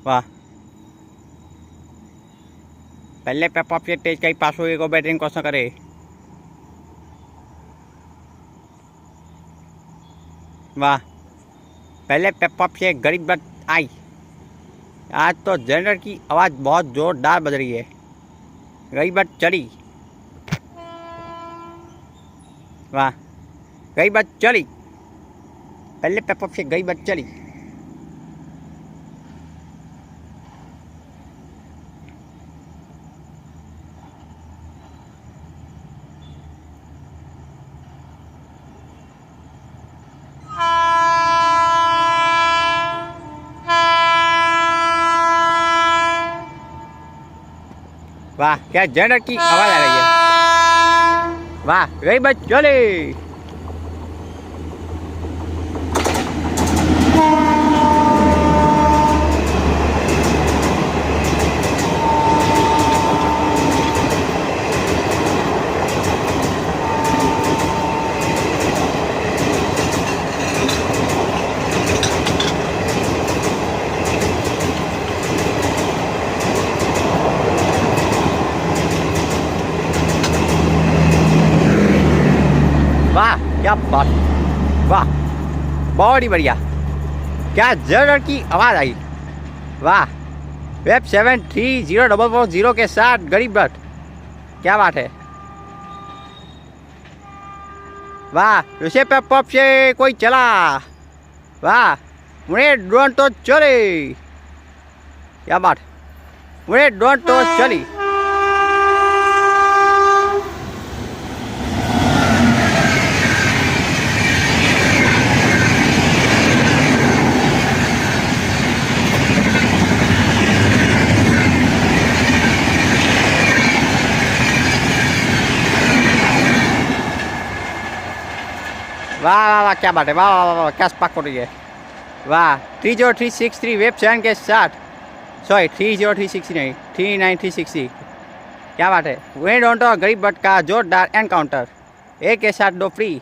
वाह, पहले पेप ऑफ तेज कई पासो एक बैटिंग कौन करे। वाह, पहले पेप ऑफ से गरीब बट आई। आज तो जनरेटर की आवाज़ बहुत जोरदार बज रही है। गरीब बट चली। वाह, गरीब बट चली। पहले पेप ऑफ से गरीब बट चली। वाह, क्या जनरेटर की आवाज़ आ रही है। वाह, गरीब बट चली। वाह, क्या बात। वाह, बहुत ही बढ़िया। क्या जनरेटर की आवाज़ आई। वाह, वेब 730440 के साथ गरीब बट, क्या बात है। वाह, उसे पे पप से कोई चला। वाह, उन्हें ड्रोन तो चले। क्या बात, उन्हें ड्रोन तो चली। वाह वाह वाह, क्या बात है। वाह वाह वाह, क्या स्पार्क हो रही है। वाह, 30363 वेब 7 के साथ, सॉरी 30360 नहीं 39360। क्या बात है। वे डोंटो गरीब बट का जोरदार एनकाउंटर, एक के साथ दो फ्री।